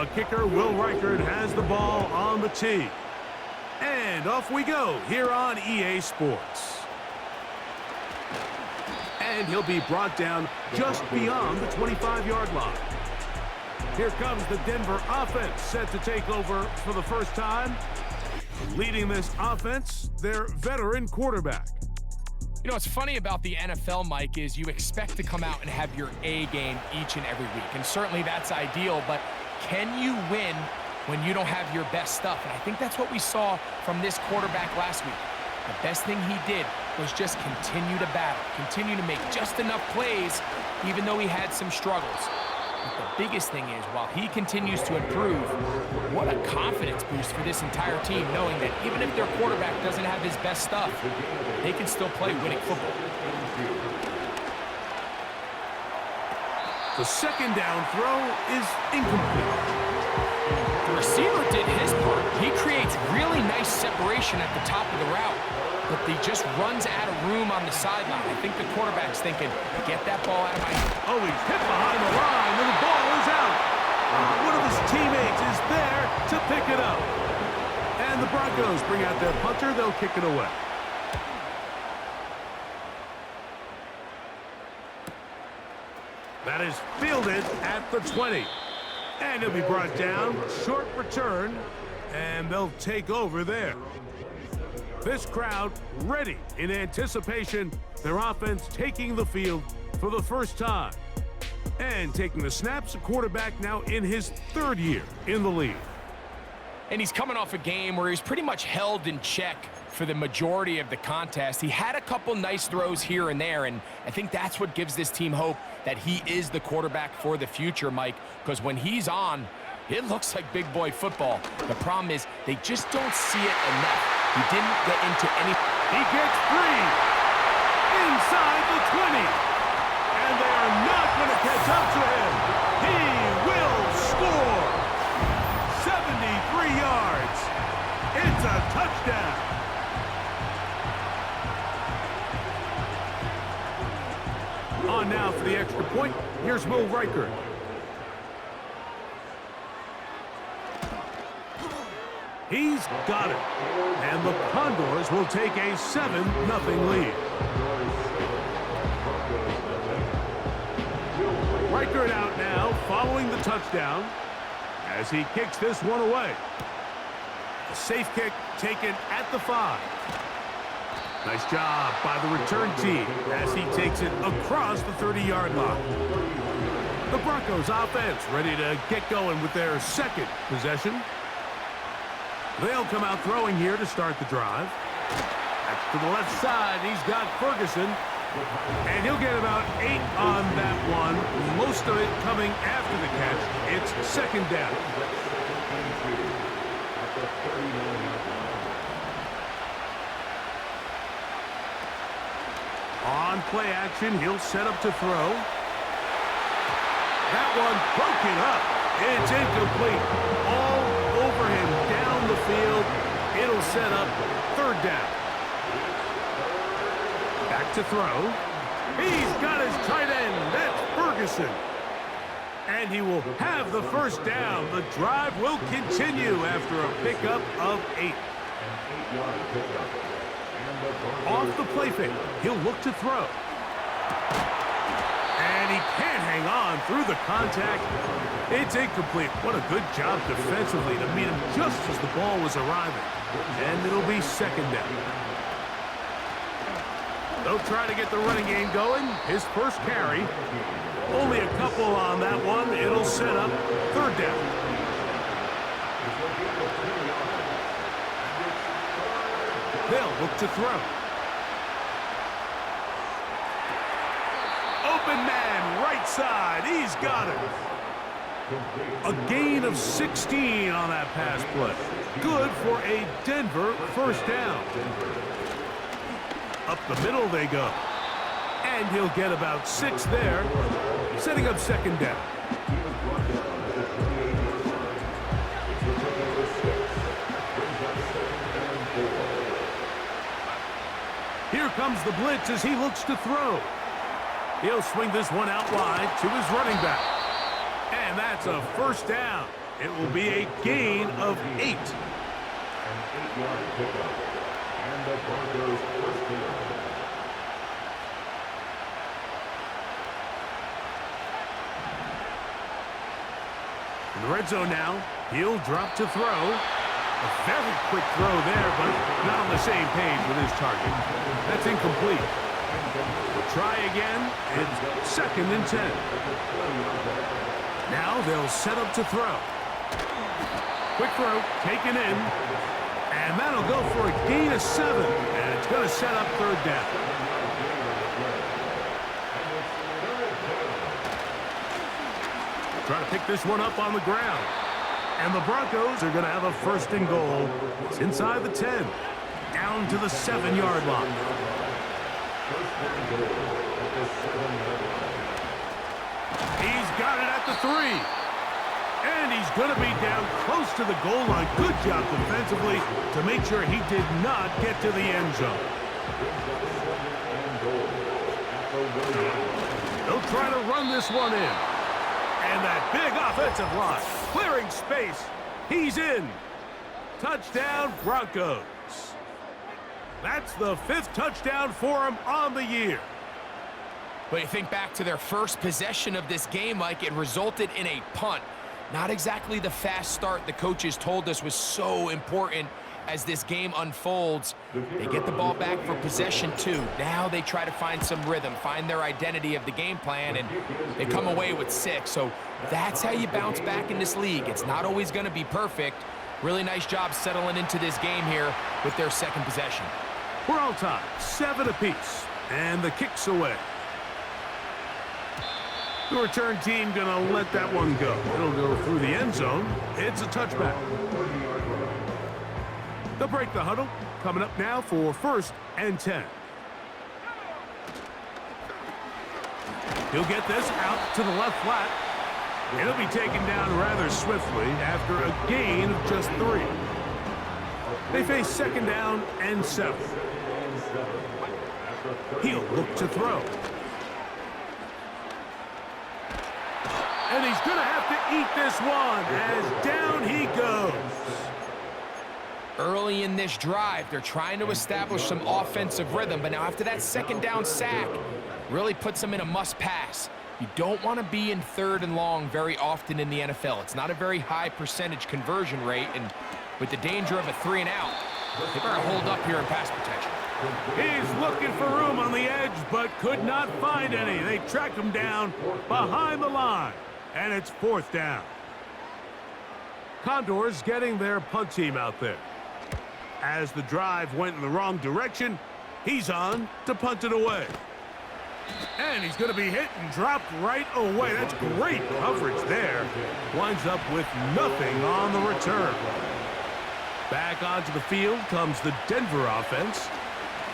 The kicker, Will Reichert, has the ball on the tee. And off we go here on EA Sports. And he'll be brought down just beyond the 25-yard line. Here comes the Denver offense, set to take over for the first time. Leading this offense, their veteran quarterback. You know, what's funny about the NFL, Mike, is you expect to come out and have your A game each and every week. And certainly that's ideal, but can you win when you don't have your best stuff? And I think that's what we saw from this quarterback last week. The best thing he did was just continue to battle, continue to make just enough plays, even though he had some struggles. But the biggest thing is, while he continues to improve, what a confidence boost for this entire team, knowing that even if their quarterback doesn't have his best stuff, they can still play winning football. The second down throw is incomplete. The receiver did his part. He creates really nice separation at the top of the route, but he just runs out of room on the sideline. I think the quarterback's thinking, get that ball out of my... Oh, he's hit behind the line, and the ball is out. One of his teammates is there to pick it up. And the Broncos bring out their punter. They'll kick it away. That is fielded at the 20. And he'll be brought down. Short return. And they'll take over there. This crowd ready in anticipation. Their offense taking the field for the first time. And taking the snaps, a quarterback now in his third year in the league. And he's coming off a game where he's pretty much held in check for the majority of the contest. He had a couple nice throws here and there, and I think that's what gives this team hope that he is the quarterback for the future, Mike, because when he's on, it looks like big boy football. The problem is they just don't see it enough. He didn't get into any... He gets free inside the 20, and they are not going to catch up to him. He will score 73 yards. It's a touchdown. On now for the extra point. Here's Will Reichert. He's got it. And the Condors will take a 7-0 lead. Reichert out now following the touchdown as he kicks this one away. A safe kick taken at the 5. Nice job by the return team as he takes it across the 30-yard line. The Broncos offense ready to get going with their second possession. They'll come out throwing here to start the drive. That's to the left side. He's got Ferguson. And he'll get about 8 on that one. Most of it coming after the catch. It's second down. On play action, he'll set up to throw. That one broken up. It's incomplete. All over him down the field. It'll set up third down. Back to throw. He's got his tight end. That's Ferguson. And he will have the first down. The drive will continue after a pickup of 8. Off the play fake, he'll look to throw. And he can't hang on through the contact. It's incomplete. What a good job defensively to meet him just as the ball was arriving. And it'll be second down. They'll try to get the running game going. His first carry. Only a couple on that one. It'll set up third down. They'll look to throw. Open man, right side. He's got it. A gain of 16 on that pass play. Good for a Denver first down. Up the middle they go. And he'll get about 6 there, setting up second down. Here comes the blitz as he looks to throw. He'll swing this one out wide to his running back. And that's a first down. It will be a gain of 8. An 8-yard pickup. And the Broncos first down. In the red zone now, he'll drop to throw. A very quick throw there, but not on the same page with his target. That's incomplete. We'll try again. It's 2nd and 10. Now they'll set up to throw. Quick throw, taken in. And that'll go for a gain of 7. And it's going to set up 3rd down. Try to pick this one up on the ground. And the Broncos are going to have a 1st and goal. It's inside the 10. Down to the 7-yard line. He's got it at the 3. And he's going to be down close to the goal line. Good job defensively to make sure he did not get to the end zone. They'll try to run this one in. And that big offensive line, clearing space. He's in. Touchdown, Broncos. That's the 5th touchdown for him on the year. But you think back to their first possession of this game, Mike, it resulted in a punt. Not exactly the fast start the coaches told us was so important as this game unfolds. They get the ball back for possession 2. Now they try to find some rhythm, find their identity of the game plan, and they come away with 6. So that's how you bounce back in this league. It's not always going to be perfect. Really nice job settling into this game here with their 2nd possession. We're all tied, 7 apiece, and the kick's away. The return team going to let that one go. It'll go through the end zone. It's a touchback. They'll break the huddle. Coming up now for 1st and 10. He'll get this out to the left flat. It'll be taken down rather swiftly after a gain of just 3. They face 2nd down and 7. He'll look to throw. And he's going to have to eat this one as down he goes. Early in this drive, they're trying to establish some offensive rhythm, but now after that 2nd down sack, really puts them in a must-pass. You don't want to be in 3rd and long very often in the NFL. It's not a very high percentage conversion rate, and with the danger of a 3-and-out, they better hold up here in pass protection. He's looking for room on the edge, but could not find any. They track him down behind the line, and it's 4th down. Condors getting their punt team out there. As the drive went in the wrong direction, he's on to punt it away. And he's going to be hit and dropped right away. That's great coverage there. Winds up with nothing on the return. Back onto the field comes the Denver offense.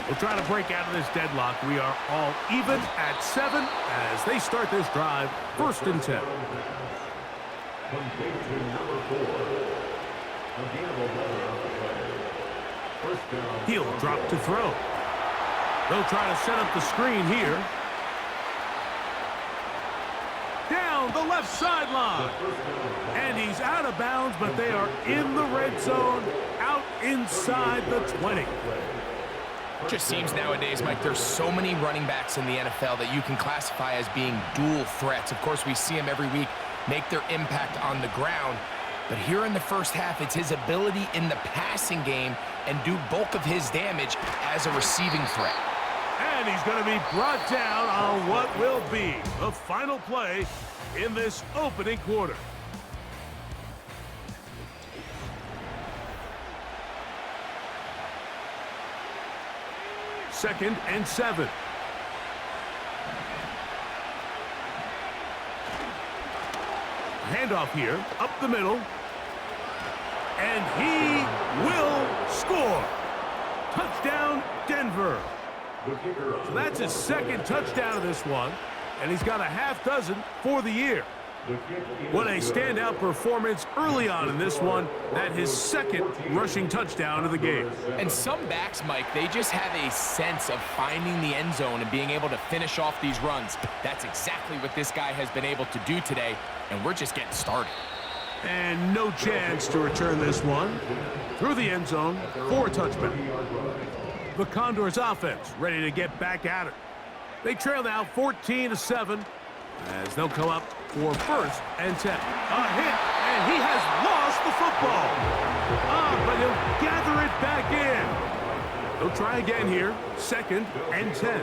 We'll try to break out of this deadlock. We are all even at 7 as they start this drive, 1st and 10. He'll drop to throw. They'll try to set up the screen here. Down the left sideline. And he's out of bounds, but they are in the red zone, out inside the 20. It just seems nowadays, Mike, there's so many running backs in the NFL that you can classify as being dual threats. Of course, we see them every week make their impact on the ground. But here in the first half, it's his ability in the passing game and do bulk of his damage as a receiving threat. And he's going to be brought down on what will be the final play in this opening quarter. Second and 7. Handoff here, up the middle. And he will score. Touchdown, Denver. So that's his 2nd touchdown of this one, and he's got a half dozen for the year. What a standout performance early on in this one. That his 2nd rushing touchdown of the game. And some backs, Mike, they just have a sense of finding the end zone and being able to finish off these runs. That's exactly what this guy has been able to do today, and we're just getting started. And no chance to return this one. Through the end zone for a touchback. The Condors offense ready to get back at it. They trail now 14-7 as they'll come up for 1st and 10. A hit, and he has lost the football. But he'll gather it back in. They'll try again here, 2nd and 10.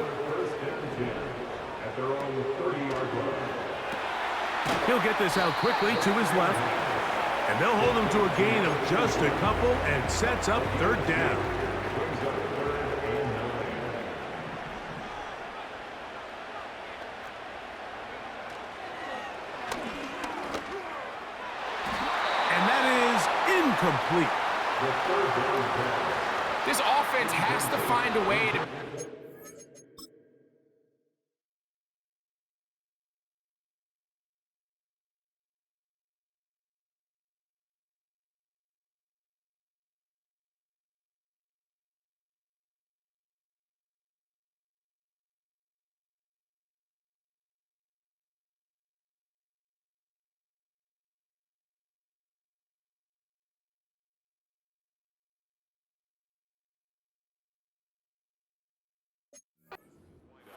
At their own 30-yard line. He'll get this out quickly to his left, and they'll hold him to a gain of just a couple and sets up 3rd down. Brings up 3rd and 9. And that is incomplete. The 3rd down pass. This offense has to find a way to...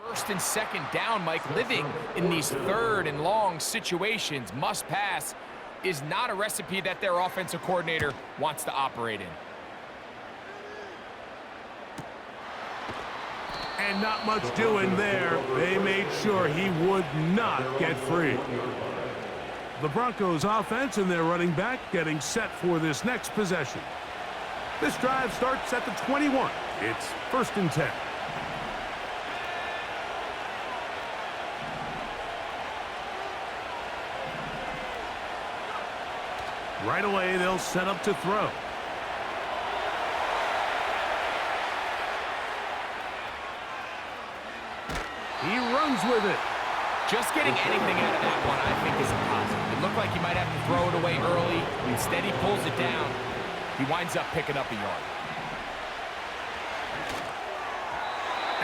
First and 2nd down, Mike, living in these 3rd and long situations, must pass, is not a recipe that their offensive coordinator wants to operate in. And not much doing there. They made sure he would not get free. The Broncos offense and their running back getting set for this next possession. This drive starts at the 21. It's 1st and 10. Right away, they'll set up to throw. He runs with it. Just getting anything out of that one, I think, is impossible. It looked like he might have to throw it away early. Instead, he pulls it down. He winds up picking up a yard.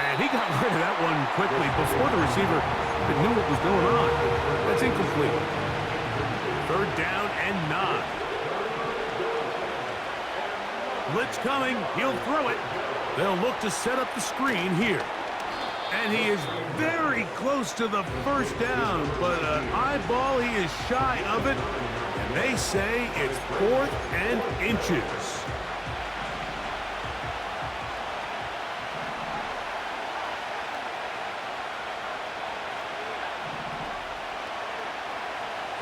And he got rid of that one quickly before the receiver knew what was going on. That's incomplete. 3rd down and 9. Blitz coming. He'll throw it. They'll look to set up the screen here. And he is very close to the 1st down, but an eyeball, he is shy of it. And they say it's 4th and inches.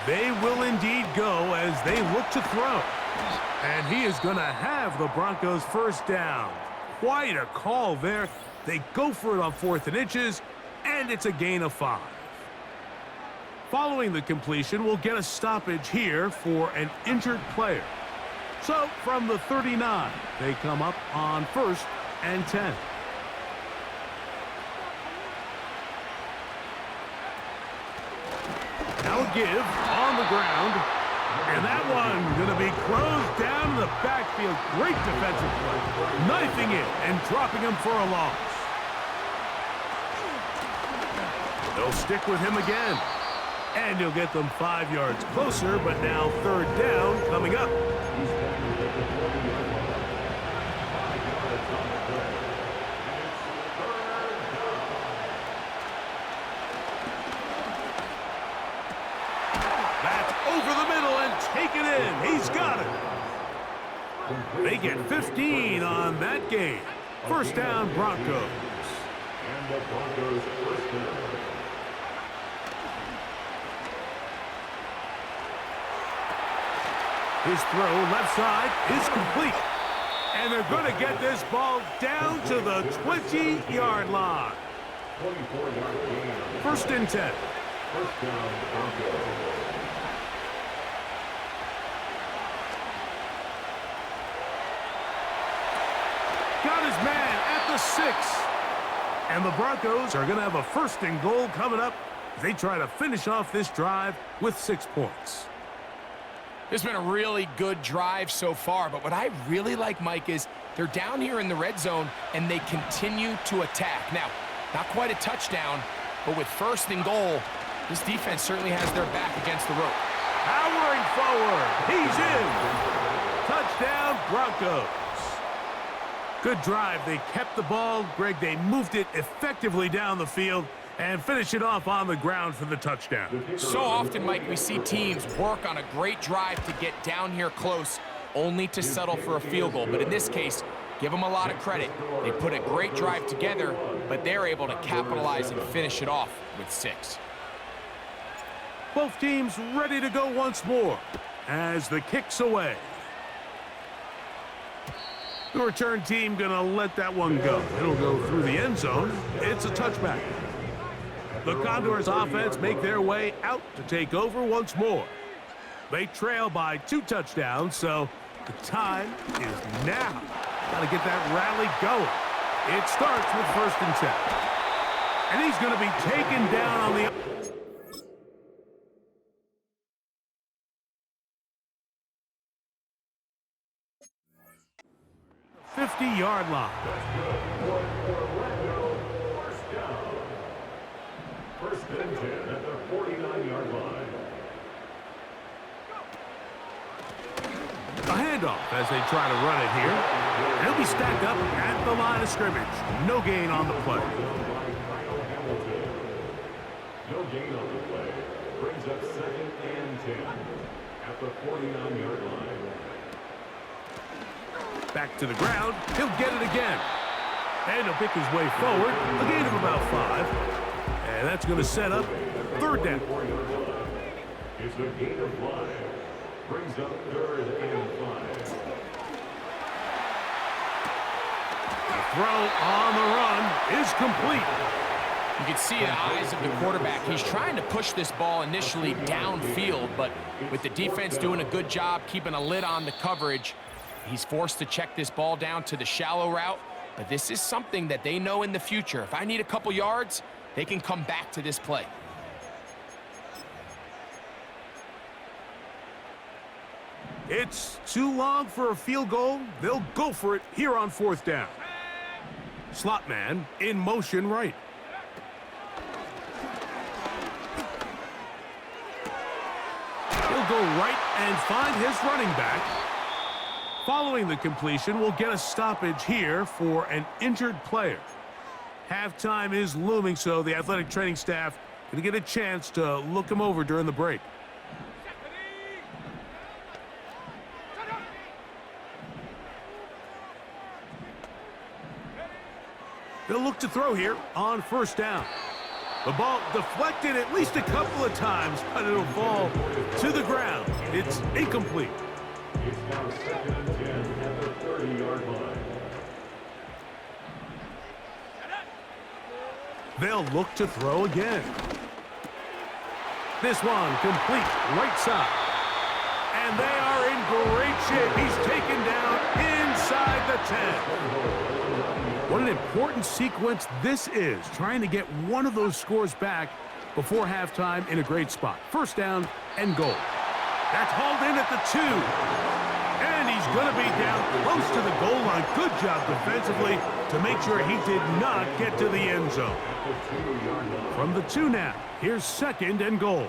They will indeed go as they look to throw. And he is going to have the Broncos 1st down. Quite a call there. They go for it on 4th and inches, and it's a gain of 5. Following the completion, we'll get a stoppage here for an injured player. So from the 39, they come up on 1st and 10. Now a give on the ground. And that one going to be closed down in the backfield. Great defensive play. Knifing it and dropping him for a loss. They'll stick with him again. And he'll get them 5 yards closer, but now 3rd down coming up. That's over the middle and take it in. He's got it. They get 15 on that game. 1st down, Broncos. And the Broncos 1st down. His throw left side is complete. And they're going to get this ball down to the 20-yard line. 24-yard gain. 1st and 10. 1st down, Broncos. Got his man at the 6. And the Broncos are going to have a 1st and goal coming up as they try to finish off this drive with 6 points. It's been a really good drive so far, but what I really like, Mike, is they're down here in the red zone, and they continue to attack. Now, not quite a touchdown, but with 1st and goal, this defense certainly has their back against the rope. Powering forward. He's in. Touchdown, Broncos. Good drive. They kept the ball. Greg, they moved it effectively down the field and finish it off on the ground for the touchdown. So often, Mike, we see teams work on a great drive to get down here close, only to settle for a field goal. But in this case, give them a lot of credit. They put a great drive together, but they're able to capitalize and finish it off with 6. Both teams ready to go once more as the kick's away. The return team gonna let that one go. It'll go through the end zone. It's a touchback. The Condors offense make their way out to take over once more. They trail by 2 touchdowns, so the time is now. Gotta get that rally going. It starts with 1st and 10. And he's gonna be taken down on the 50-yard line. First and 10 at the 49-yard line. A handoff as they try to run it here. And he'll be stacked up at the line of scrimmage. No gain on the play. No gain on the play. Brings up 2nd and 10 at the 49-yard line. Back to the ground. He'll get it again. And he'll pick his way forward. A gain of about 5. And that's going to set up 3rd down. It's a gain of 5. Brings up 3rd and 5. The throw on the run is complete. You can see in the eyes of the quarterback, he's trying to push this ball initially downfield, but with the defense doing a good job keeping a lid on the coverage, he's forced to check this ball down to the shallow route. But this is something that they know in the future. If I need a couple yards, they can come back to this play. It's too long for a field goal. They'll go for it here on 4th down. Slot man in motion right. He'll go right and find his running back. Following the completion, we'll get a stoppage here for an injured player. Halftime is looming, so the athletic training staff going to get a chance to look him over during the break. They'll look to throw here on 1st down. The ball deflected at least a couple of times, but it'll fall to the ground. It's incomplete. It's now 2nd and 10 at the 30-yard line. They'll look to throw again. This one complete right side. And they are in great shape. He's taken down inside the 10. What an important sequence this is, trying to get one of those scores back before halftime in a great spot. 1st down and goal. That's hauled in at the 2. And he's going to be down close to the goal line. Good job defensively to make sure he did not get to the end zone. From the 2 now, here's 2nd and goal.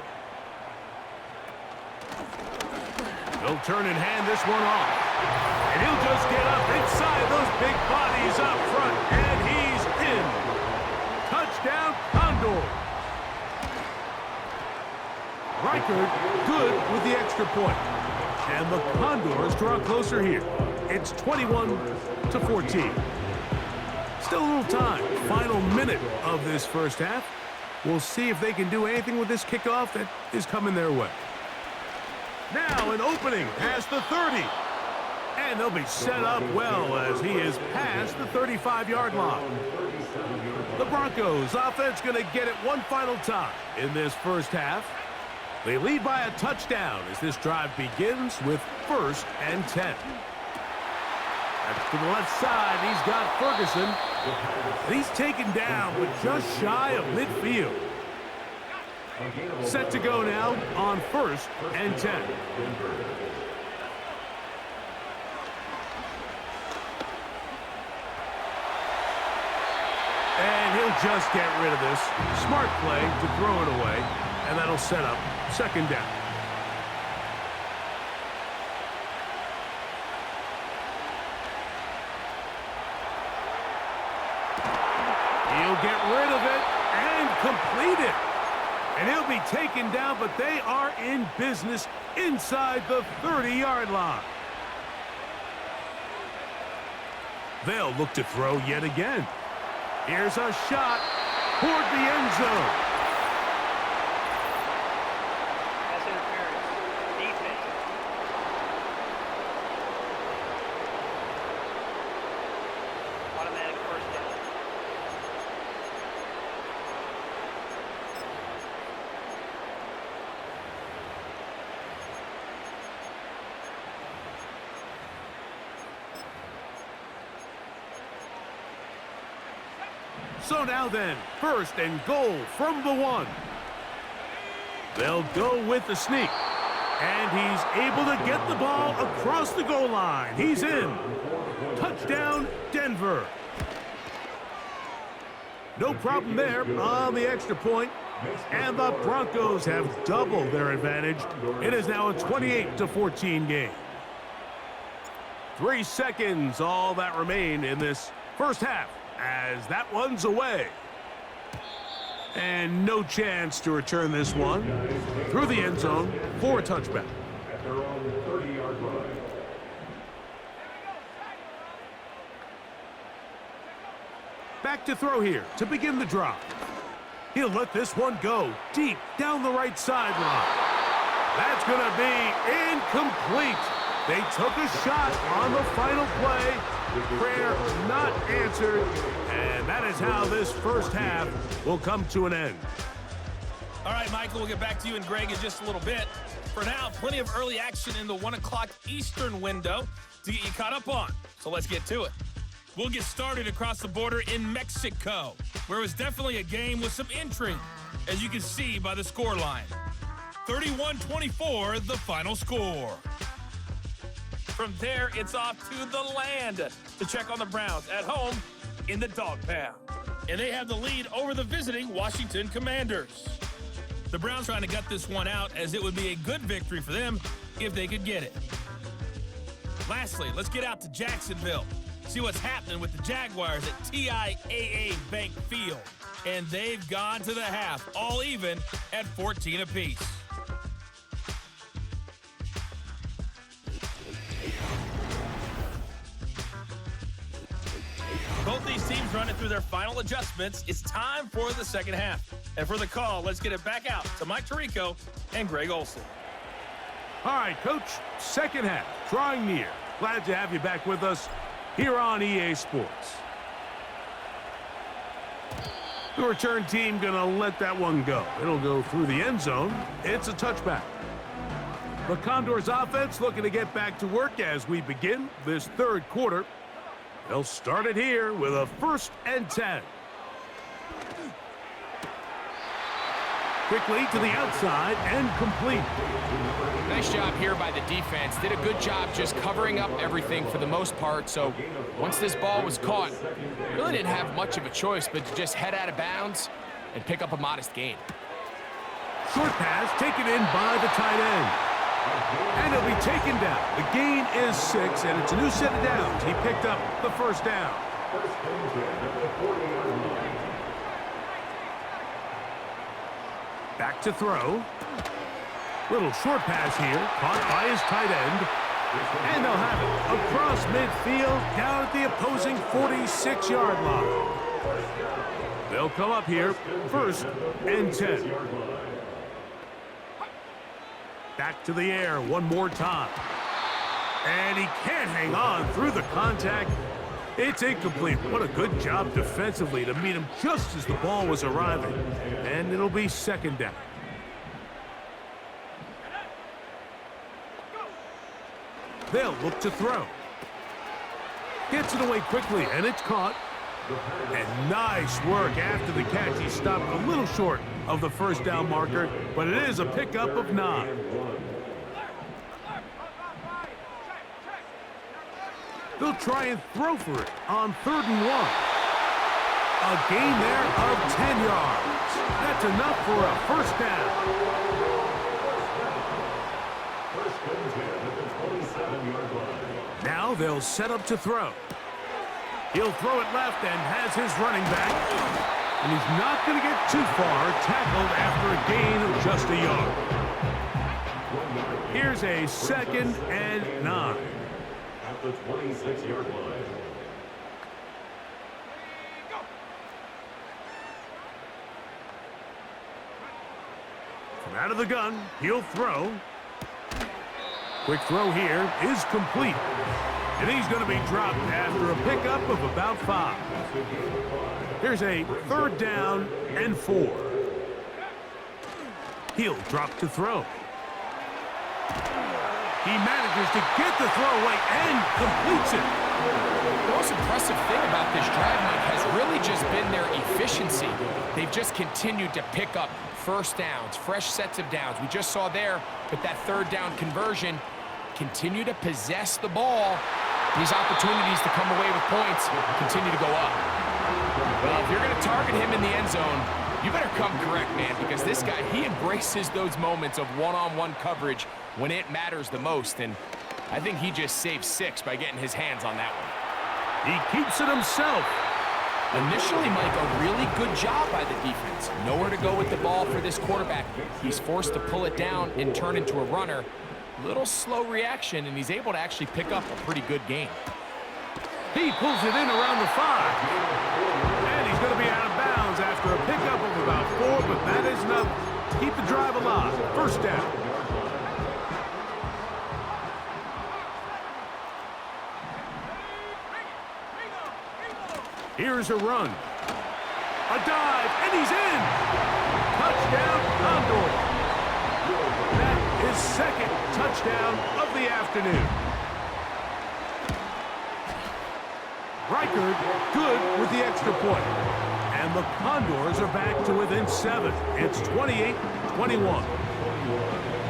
He'll turn and hand this one off. And he'll just get up inside those big bodies up front. And he's in. Touchdown, Condors. Reichert good with the extra point. And the Condors draw closer here. It's 21-14. Still a little time. Final minute of this 1st half. We'll see if they can do anything with this kickoff that is coming their way. Now an opening past the 30. And they'll be set up well as he is past the 35-yard line. The Broncos offense going to get it one final time in this 1st half. They lead by a touchdown as this drive begins with 1st and 10. Back to the left side, he's got Ferguson. And he's taken down, but just shy of midfield. Set to go now on 1st and 10. And he'll just get rid of this. Smart play to throw it away, and that'll set up 2nd down. He'll get rid of it and complete it. And he'll be taken down, but they are in business inside the 30-yard line. They'll look to throw yet again. Here's a shot toward the end zone. Pass interference. Defense. Automatic first down. So now then, first and goal from the 1. They'll go with the sneak. And he's able to get the ball across the goal line. He's in. Touchdown, Denver. No problem there on the extra point. And the Broncos have doubled their advantage. It is now a 28-14 game. 3 seconds, all that remain in this first half, as that one's away. And no chance to return this one through the end zone for a touchback. At their own 30-yard line. Back to throw here to begin the drive. He'll let this one go deep down the right sideline. That's going to be incomplete. They took a shot on the final play. Prayer not answered. And that is how this first half will come to an end. All right, Michael, we'll get back to you and Greg in just a little bit. For now, plenty of early action in the 1 o'clock Eastern window to get you caught up on. So let's get to it. We'll get started across the border in Mexico, where it was definitely a game with some intrigue, as you can see by the score line. 31-24, the final score. From there, it's off to the land to check on the Browns at home in the Dog Pound. And they have the lead over the visiting Washington Commanders. The Browns trying to gut this one out, as it would be a good victory for them if they could get it. Lastly, let's get out to Jacksonville. See what's happening with the Jaguars at TIAA Bank Field. And they've gone to the half, all even at 14 apiece. Both these teams running through their final adjustments. It's time for the second half. And for the call, let's get it back out to Mike Tirico and Greg Olson. All right, Coach, second half, drawing near. Glad to have you back with us here on EA Sports. The return team gonna let that one go. It'll go through the end zone. It's a touchback. The Condors offense looking to get back to work as we begin this third quarter. They'll start it here with a 1st and 10. Quickly to the outside and complete. Nice job here by the defense. Did a good job just covering up everything for the most part. So once this ball was caught, really didn't have much of a choice but to just head out of bounds and pick up a modest gain. Short pass taken in by the tight end. And he'll be taken down. The gain is 6, and it's a new set of downs. He picked up the first down. Back to throw. Little short pass here, caught by his tight end. And they'll have it across midfield, down at the opposing 46-yard line. They'll come up here, 1st and 10. Back to the air one more time. And he can't hang on through the contact. It's incomplete. What a good job defensively to meet him just as the ball was arriving. And it'll be 2nd down. They'll look to throw. Gets it away quickly, and it's caught. And nice work after the catch. He stopped a little short of the first down marker, but it is a pickup of 9. They'll try and throw for it on 3rd and 1. A gain there of 10 yards. That's enough for a 1st down. Now they'll set up to throw. He'll throw it left and has his running back And he's not going to get too far, tackled after a gain of just a yard. Here's a 2nd and 9. At the 26-yard line. From out of the gun, he'll throw. Quick throw here is complete. And he's going to be dropped after a pickup of about 5. Here's a 3rd down and 4. He'll drop to throw. He manages to get the throw away and completes it. The most impressive thing about this drive, Mike, has really just been their efficiency. They've just continued to pick up first downs, fresh sets of downs. We just saw there with that 3rd down conversion, continue to possess the ball. These opportunities to come away with points continue to go up. Well, if you're going to target him in the end zone, you better come correct, man, because this guy, he embraces those moments of one-on-one coverage when it matters the most, and I think he just saved 6 by getting his hands on that one. He keeps it himself. Initially, Mike, a really good job by the defense. Nowhere to go with the ball for this quarterback. He's forced to pull it down and turn into a runner. Little slow reaction, and he's able to actually pick up a pretty good gain. He pulls it in around the 5. And he's going to be out of bounds after a pickup of about 4, but that is enough to keep the drive alive. 1st down. Here's a run. A dive, and he's in. Touchdown, Condors. That is 2nd touchdown of the afternoon. Reichard good with the extra point. And the Condors are back to within 7. It's 28-21.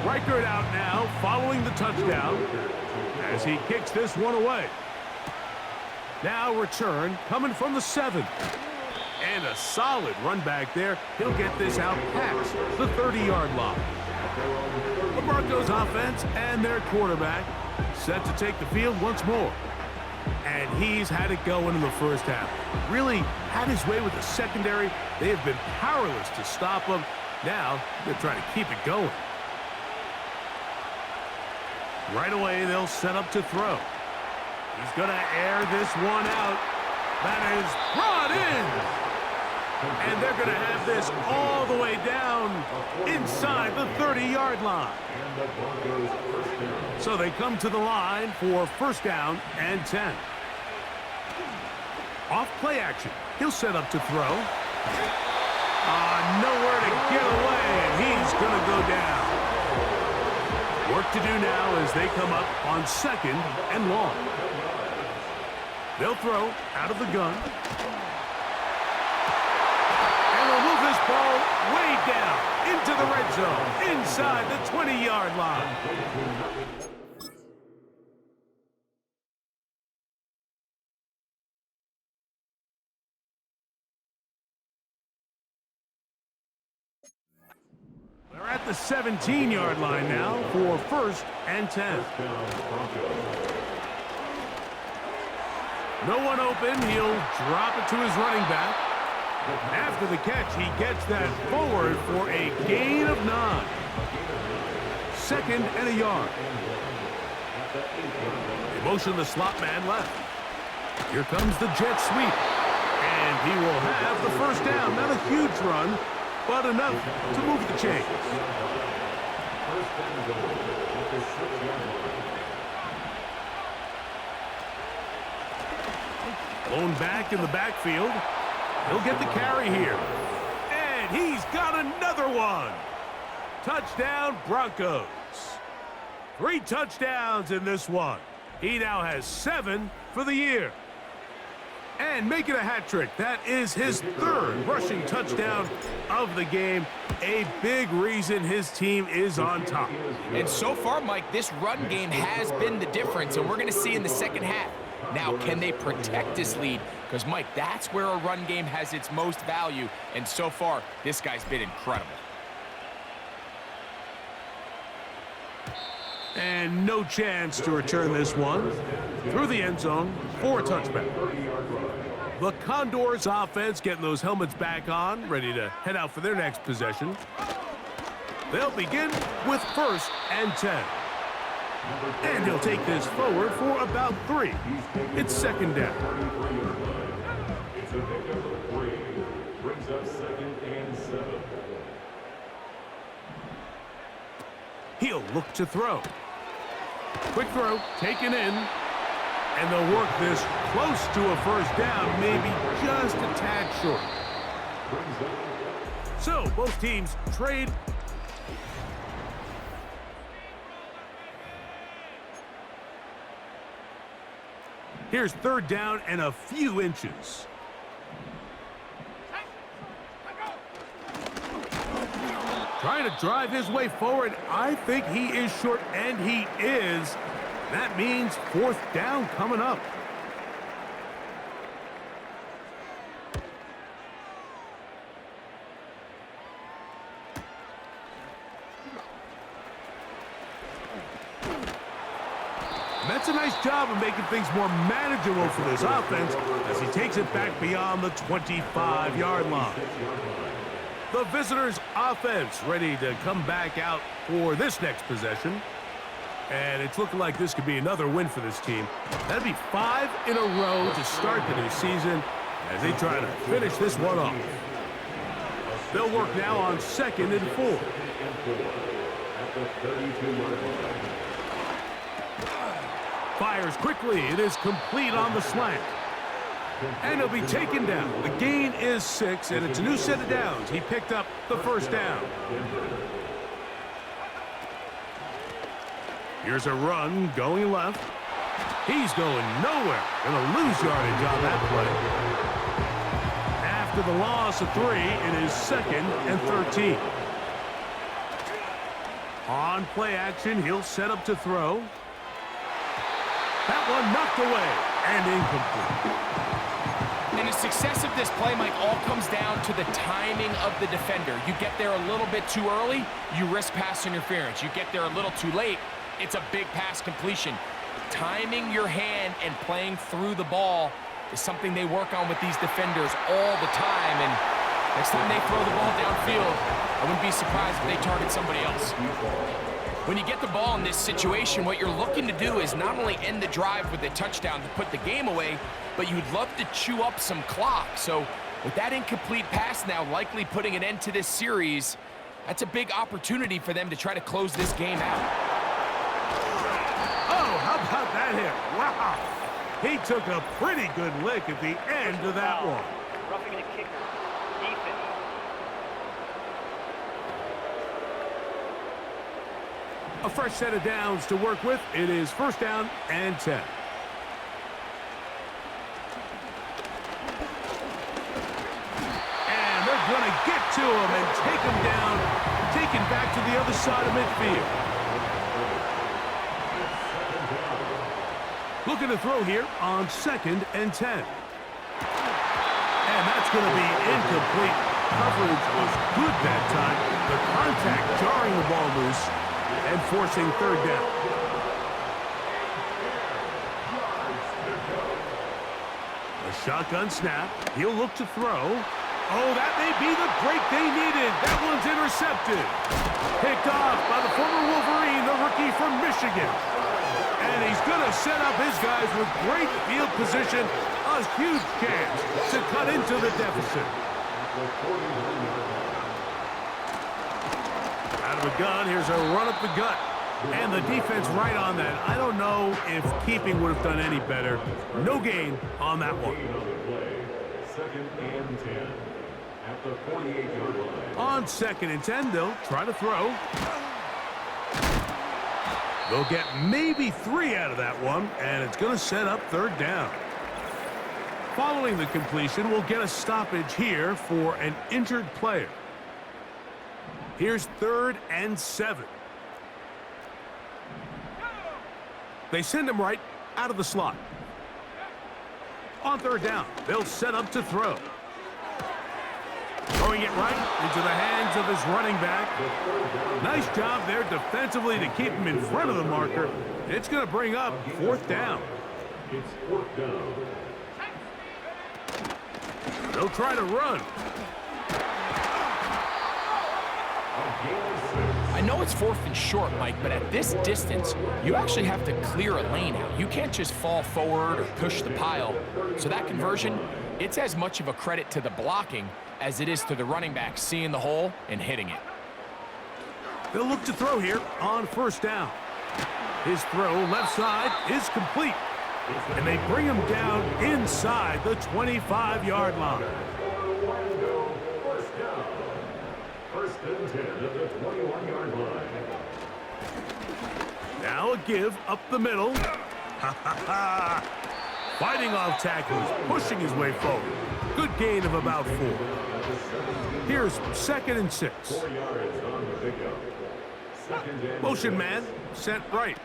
Reichard out now following the touchdown as he kicks this one away. Now return coming from the 7. And a solid run back there. He'll get this out past the 30-yard line. The Broncos offense and their quarterback set to take the field once more. And he's had it going in the 1st half. Really had his way with the secondary. They have been powerless to stop him. Now they're trying to keep it going. Right away, they'll set up to throw. He's going to air this one out. That is brought in. And they're going to have this all the way down inside the 30-yard line. So they come to the line for 1st down and 10. Off play action. He'll set up to throw. Nowhere to get away, and he's going to go down. Work to do now as they come up on 2nd and long. They'll throw out of the gun. And they'll move this ball way down into the red zone, inside the 20-yard line. They're at the 17-yard line now for 1st and 10. No one open. He'll drop it to his running back. After the catch, he gets that forward for a gain of 9. 2nd and a yard. They motion the slot man left. Here comes the jet sweep. And he will have the 1st down. Not a huge run, but enough to move the chains. Blown back in the backfield. He'll get the carry here. And he's got another one. Touchdown, Broncos. 3 touchdowns in this one. He now has 7 for the year. And making a hat trick. That is his 3rd rushing touchdown of the game. A big reason his team is on top. And so far, Mike, this run game has been the difference, and we're going to see in the 2nd half. Now, can they protect this lead? Because, Mike, that's where a run game has its most value. And so far, this guy's been incredible. And no chance to return this one through the end zone for a touchback. The Condors offense getting those helmets back on, ready to head out for their next possession. They'll begin with 1st and 10. And he'll take this forward for about 3. It's 2nd down. It's a pickup of 3. Brings up 2nd and 7. He'll look to throw. Quick throw, taken in. And they'll work this close to a 1st down, maybe just a tad short. So, both teams trade. Here's 3rd down and a few inches. Trying to drive his way forward. I think he is short, and he is. That means 4th down coming up. That's a nice job of making things more manageable for this offense as he takes it back beyond the 25-yard line. The visitors' offense ready to come back out for this next possession. And it's looking like this could be another win for this team. That'd be 5 in a row to start the new season as they try to finish this one off. They'll work now on 2nd and 4. At the 32-yard line. Fires quickly. It is complete on the slant. And he'll be taken down. The gain is 6, and it's a new set of downs. He picked up the 1st down. Here's a run going left. He's going nowhere. Gonna lose yardage on that play. After the loss of 3, it is 2nd and 13. On play action, he'll set up to throw. That one knocked away and incomplete. And the success of this play, Mike, all comes down to the timing of the defender. You get there a little bit too early, you risk pass interference. You get there a little too late, it's a big pass completion. Timing your hand and playing through the ball is something they work on with these defenders all the time. And next time they throw the ball downfield, I wouldn't be surprised if they target somebody else. When you get the ball in this situation, what you're looking to do is not only end the drive with a touchdown to put the game away, but you'd love to chew up some clock. So with that incomplete pass now likely putting an end to this series, that's a big opportunity for them to try to close this game out. Oh, how about that hit? Wow. He took a pretty good lick at the end of that one. Roughing the kicker. Defense. A fresh set of downs to work with. It is 1st down and 10. And they're going to get to him and take him down, taken back to the other side of midfield. Looking to throw here on 2nd and 10. And that's going to be incomplete. Coverage was good that time. The contact jarring the ball loose and forcing 3rd down. A shotgun snap. He'll look to throw. Oh, that may be the break they needed. That one's intercepted. Picked off by the former Wolverine, the rookie from Michigan. And he's going to set up his guys with great field position. A huge chance to cut into the deficit. Out of a gun, here's a run up the gut. And the defense right on that. I don't know if keeping would have done any better. No gain on that one. 2nd and 10. At the 48-yard line. On 2nd and 10, they'll try to throw. They'll get maybe 3 out of that one, and it's going to set up 3rd down. Following the completion, we'll get a stoppage here for an injured player. Here's 3rd and 7. They send him right out of the slot. On 3rd down, they'll set up to throw. Throwing it right into the hands of his running back. Nice job there defensively to keep him in front of the marker. It's going to bring up 4th down. It's 4th down. They'll try to run. I know it's 4th and short, Mike, but at this distance, you actually have to clear a lane out. You can't just fall forward or push the pile. So that conversion, it's as much of a credit to the blocking as it is to the running back seeing the hole and hitting it. They'll look to throw here on 1st down. His throw left side is complete. And they bring him down inside the 25-yard line. First and 10 at the 21-yard line. Now a give up the middle. Fighting off tackles, pushing his way forward. Good gain of about 4. Here's 2nd and 6. 4 yards on the pickup. Second and Motion man sent right.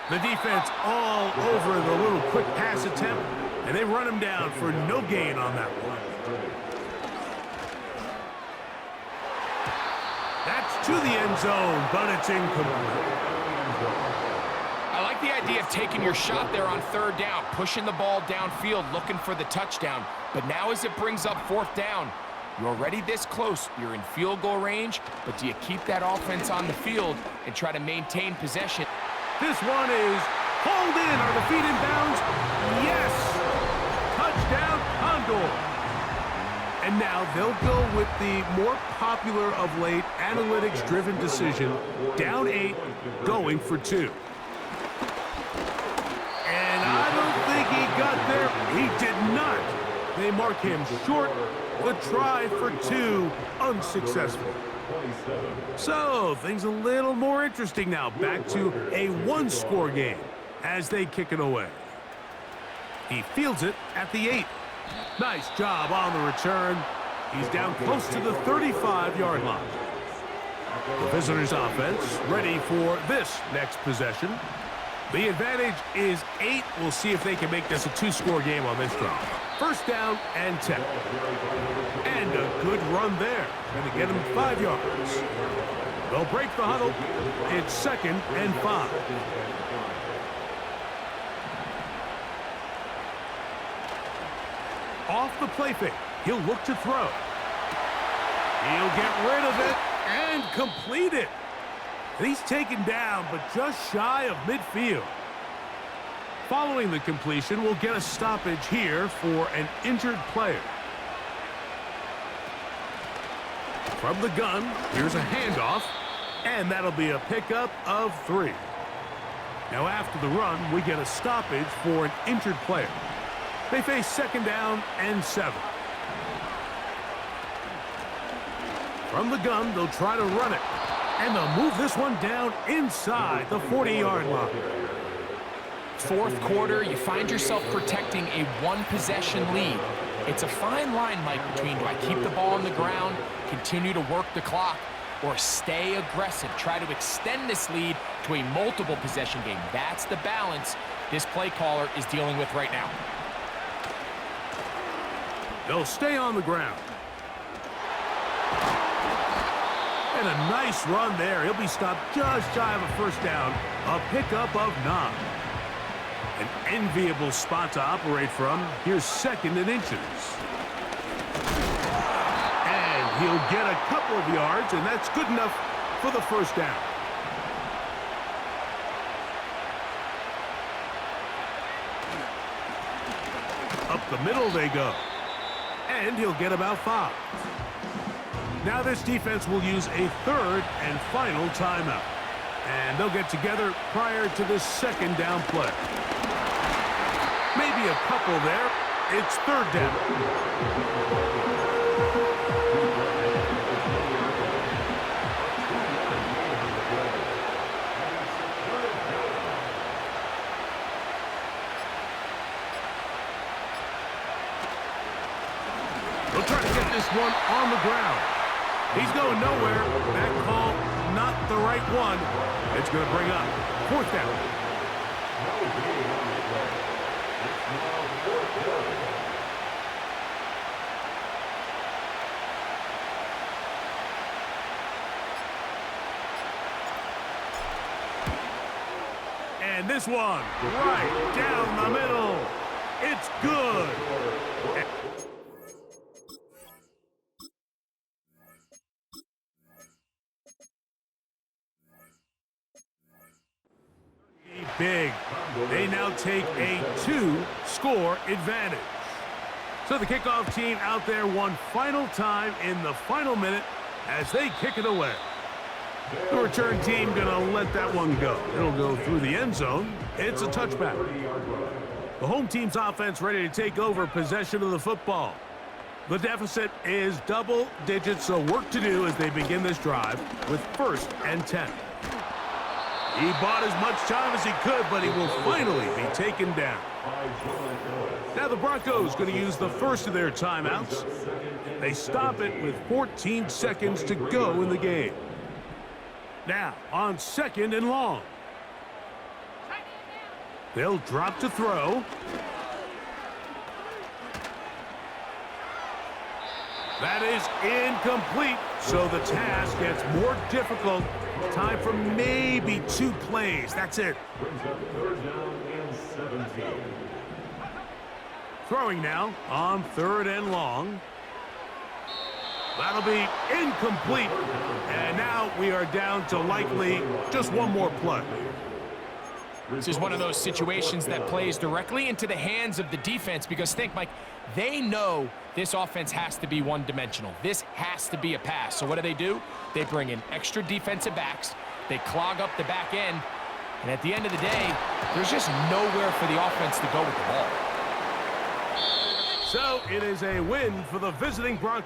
The defense all over the little quick pass attempt, and they run him down for no gain on that one. That's to the end zone, but it's incomplete. I like the idea of taking your shot there on 3rd down, pushing the ball downfield, looking for the touchdown. But now as it brings up 4th down, you're already this close. You're in field goal range, but do you keep that offense on the field and try to maintain possession? This one is hauled in. Are the feet in bounds? Yes! Touchdown, Condors. And now they'll go with the more popular of late analytics-driven decision, down 8, going for 2. And I don't think he got there. He did not. They mark him short. The try for 2, unsuccessful. So, things a little more interesting now. Back to a 1-score game as they kick it away. He fields it at the 8. Nice job on the return. He's down close to the 35-yard line. The visitors' offense ready for this next possession. The advantage is 8. We'll see if they can make this a 2-score game on this drive. 1st down and 10. And a good run there. Going to get him 5 yards. They'll break the huddle. It's 2nd and 5. Off the play fake. He'll look to throw. He'll get rid of it and complete it. He's taken down, but just shy of midfield. Following the completion, we'll get a stoppage here for an injured player. From the gun, here's a handoff, and that'll be a pickup of 3. Now after the run, we get a stoppage for an injured player. They face 2nd down and 7. From the gun, they'll try to run it. And they'll move this one down inside the 40-yard line. 4th quarter, you find yourself protecting a 1-possession lead. It's a fine line, Mike, between do I keep the ball on the ground, continue to work the clock, or stay aggressive, try to extend this lead to a multiple possession game. That's the balance this play caller is dealing with right now. They'll stay on the ground. And a nice run there. He'll be stopped just shy of a 1st down. A pickup of 9. An enviable spot to operate from. Here's 2nd and inches. And he'll get a couple of yards, and that's good enough for the 1st down. Up the middle they go. And he'll get about 5. Now this defense will use a 3rd and final timeout. And they'll get together prior to this 2nd down play. Maybe a couple there. It's 3rd down. They'll try to get this one on the ground. He's going nowhere. That call, not the right one. It's going to bring up 4th down. And this one, right down the middle. It's good. Big. They now take a 2-score advantage. So the kickoff team out there one final time in the final minute as they kick it away. The return team gonna let that one go. It'll go through the end zone. It's a touchback. The home team's offense ready to take over possession of the football. The deficit is double digits, so work to do as they begin this drive with 1st and 10. He bought as much time as he could, but he will finally be taken down. Now the Broncos going to use the first of their timeouts. They stop it with 14 seconds to go in the game. Now on 2nd and long. They'll drop to throw. That is incomplete, so the task gets more difficult. Time for maybe 2 plays. That's it. Brings up 3rd down and 17. Throwing now on 3rd and long. That'll be incomplete. And now we are down to likely just one more play. This is one of those situations that plays directly into the hands of the defense because think, Mike, they know this offense has to be one-dimensional. This has to be a pass. So what do? They bring in extra defensive backs. They clog up the back end. And at the end of the day, there's just nowhere for the offense to go with the ball. So it is a win for the visiting Broncos.